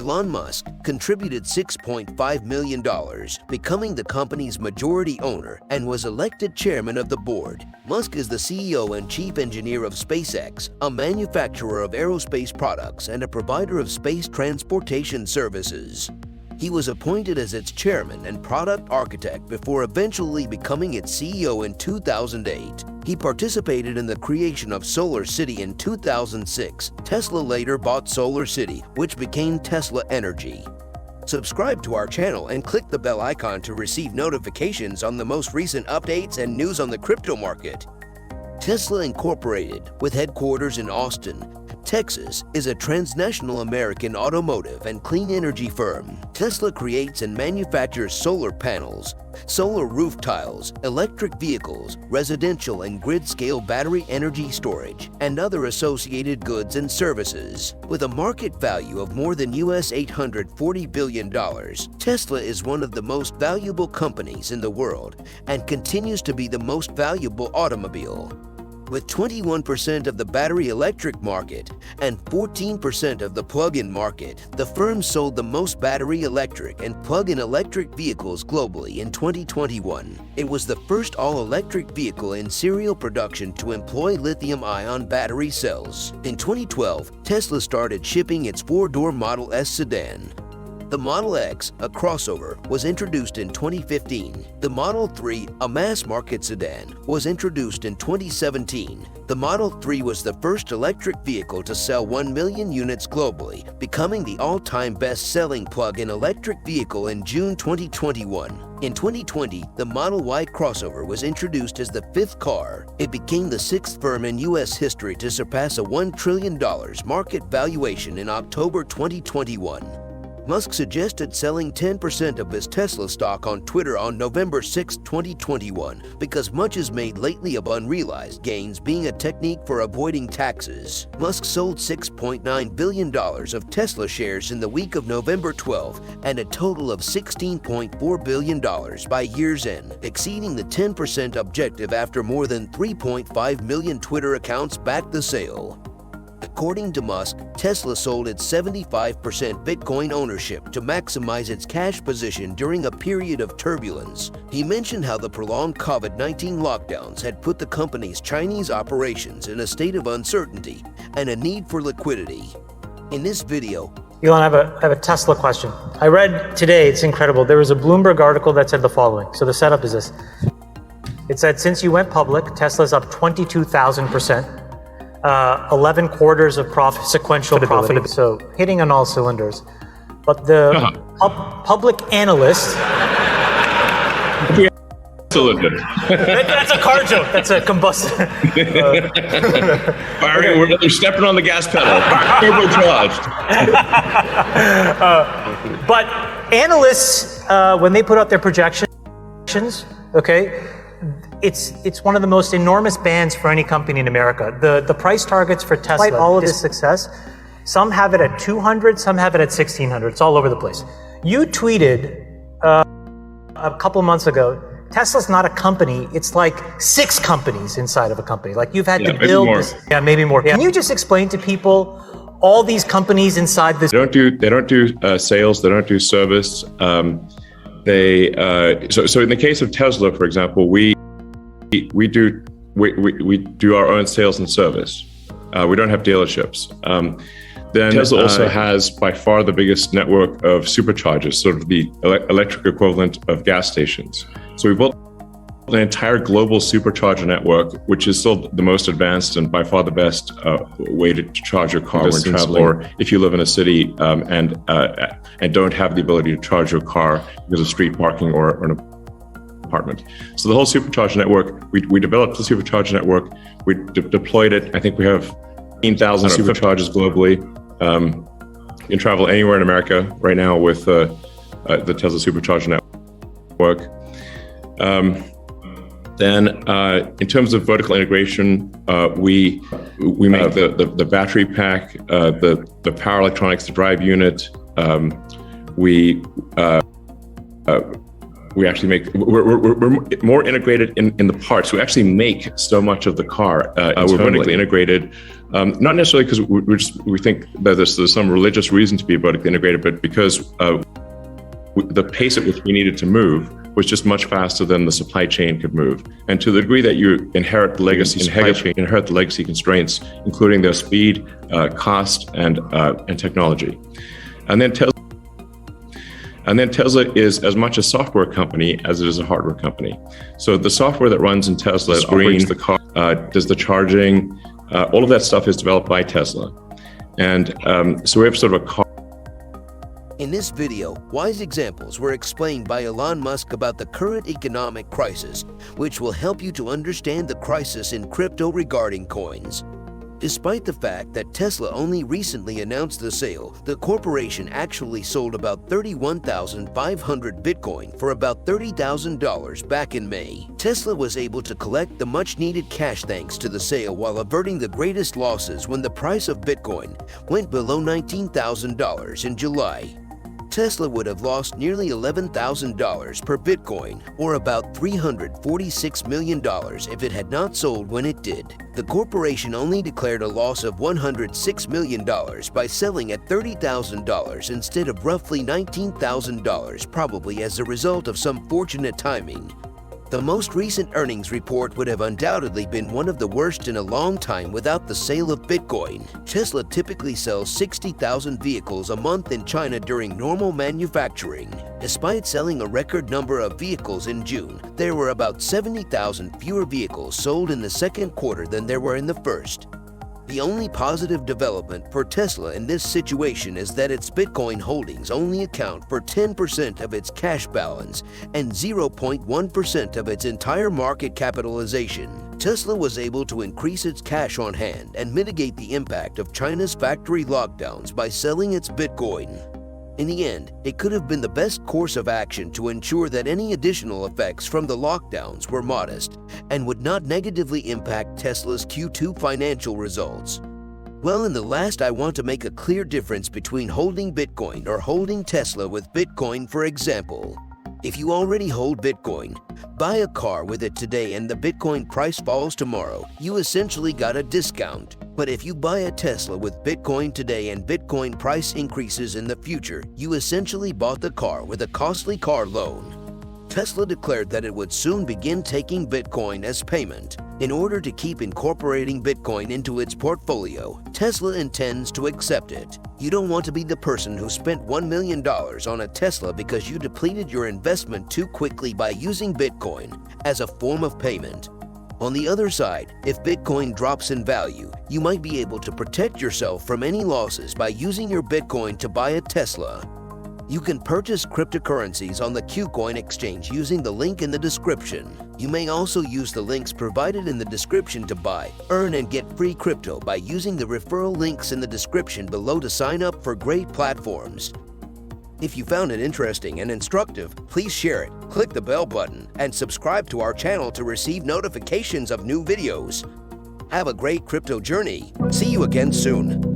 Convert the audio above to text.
Elon Musk contributed $6.5 million, becoming the company's majority owner, and was elected chairman of the board. Musk is the CEO and chief engineer of SpaceX, a manufacturer of aerospace products and a provider of space transportation services. He was appointed as its chairman and product architect before eventually becoming its CEO in 2008. He participated in the creation of SolarCity in 2006. Tesla later bought SolarCity, which became Tesla Energy. Subscribe to our channel and click the bell icon to receive notifications on the most recent updates and news on the crypto market. Tesla Incorporated, with headquarters in Austin, Texas, is a transnational American automotive and clean energy firm. Tesla creates and manufactures solar panels, solar roof tiles, electric vehicles, residential and grid-scale battery energy storage, and other associated goods and services. With a market value of more than US $840 billion, Tesla is one of the most valuable companies in the world and continues to be the most valuable automobile. With 21% of the battery electric market and 14% of the plug-in market, the firm sold the most battery electric and plug-in electric vehicles globally in 2021. It was the first all-electric vehicle in serial production to employ lithium-ion battery cells. In 2012, Tesla started shipping its four-door Model S sedan. The Model X, a crossover, was introduced in 2015. The Model 3, a mass-market sedan, was introduced in 2017. The Model 3 was the first electric vehicle to sell 1 million units globally, becoming the all-time best-selling plug-in electric vehicle in June 2021. In 2020, the Model Y crossover was introduced as the fifth car. It became the sixth firm in U.S. history to surpass a $1 trillion market valuation in October 2021. Musk suggested selling 10% of his Tesla stock on Twitter on November 6, 2021, because much is made lately of unrealized gains being a technique for avoiding taxes. Musk sold $6.9 billion of Tesla shares in the week of November 12 and a total of $16.4 billion by year's end, exceeding the 10% objective after more than 3.5 million Twitter accounts backed the sale. According to Musk, Tesla sold its 75% Bitcoin ownership to maximize its cash position during a period of turbulence. He mentioned how the prolonged COVID-19 lockdowns had put the company's Chinese operations in a state of uncertainty and a need for liquidity. In this video, Elon, I have a Tesla question. I read today, it's incredible. There was a Bloomberg article that said the following. So the setup is this. It said, since you went public, Tesla's up 22,000%. 11 quarters of sequential profitability, so hitting on all cylinders. But the public analyst... That's a car joke. That's a combustion. They're stepping on the gas pedal. Turbocharged. But analysts, when they put out their projections, okay, it's one of the most enormous bans for any company in America. The price targets for Tesla, despite all of this success, some have it at 200, some have it at 1,600. It's all over the place. You tweeted a couple months ago, Tesla's not a company, it's like 6 companies inside of a company. Like you've had to build this. Yeah, maybe more. Can you just explain to people all these companies inside this? They don't do sales, they don't do service. So in the case of Tesla, for example, we do our own sales and service. We don't have dealerships. Then Tesla also has by far the biggest network of superchargers, sort of the electric equivalent of gas stations. So we built an entire global supercharger network, which is still the most advanced and by far the best way to charge your car when traveling, or if you live in a city and don't have the ability to charge your car because of street parking or an apartment. So the whole supercharger network, we developed the supercharger network, we deployed it. I think we have 15,000 superchargers globally. You can travel anywhere in America right now with the Tesla supercharger network. Then, in terms of vertical integration, we make the battery pack, the power electronics, the drive unit. We actually make, we're more integrated in the parts. We actually make so much of the car. We're vertically integrated. Not necessarily because we think that there's some religious reason to be vertically integrated, but because the pace at which we needed to move was just much faster than the supply chain could move. And to the degree that you inherit the legacy constraints, including their speed, cost, and technology. And then Tesla is as much a software company as it is a hardware company. So the software that runs in Tesla, operates the car, does the charging, all of that stuff is developed by Tesla. And so we have sort of a car. In this video, wise examples were explained by Elon Musk about the current economic crisis, which will help you to understand the crisis in crypto regarding coins. Despite the fact that Tesla only recently announced the sale, the corporation actually sold about 31,500 Bitcoin for about $30,000 back in May. Tesla was able to collect the much-needed cash thanks to the sale while averting the greatest losses when the price of Bitcoin went below $19,000 in July. Tesla would have lost nearly $11,000 per Bitcoin, or about $346 million if it had not sold when it did. The corporation only declared a loss of $106 million by selling at $30,000 instead of roughly $19,000, probably as a result of some fortunate timing. The most recent earnings report would have undoubtedly been one of the worst in a long time without the sale of Bitcoin. Tesla typically sells 60,000 vehicles a month in China during normal manufacturing. Despite selling a record number of vehicles in June, there were about 70,000 fewer vehicles sold in the second quarter than there were in the first. The only positive development for Tesla in this situation is that its Bitcoin holdings only account for 10% of its cash balance and 0.1% of its entire market capitalization. Tesla was able to increase its cash on hand and mitigate the impact of China's factory lockdowns by selling its Bitcoin. In the end, it could have been the best course of action to ensure that any additional effects from the lockdowns were modest and would not negatively impact Tesla's Q2 financial results. Well, in the last, I want to make a clear difference between holding Bitcoin or holding Tesla with Bitcoin, for example. If you already hold Bitcoin, buy a car with it today and the Bitcoin price falls tomorrow, you essentially got a discount. But if you buy a Tesla with Bitcoin today and Bitcoin price increases in the future, you essentially bought the car with a costly car loan. Tesla declared that it would soon begin taking Bitcoin as payment. In order to keep incorporating Bitcoin into its portfolio, Tesla intends to accept it. You don't want to be the person who spent $1 million on a Tesla because you depleted your investment too quickly by using Bitcoin as a form of payment. On the other side, if Bitcoin drops in value, you might be able to protect yourself from any losses by using your Bitcoin to buy a Tesla. You can purchase cryptocurrencies on the KuCoin exchange using the link in the description. You may also use the links provided in the description to buy, earn, and get free crypto by using the referral links in the description below to sign up for great platforms. If you found it interesting and instructive, please share it, click the bell button, and subscribe to our channel to receive notifications of new videos. Have a great crypto journey. See you again soon.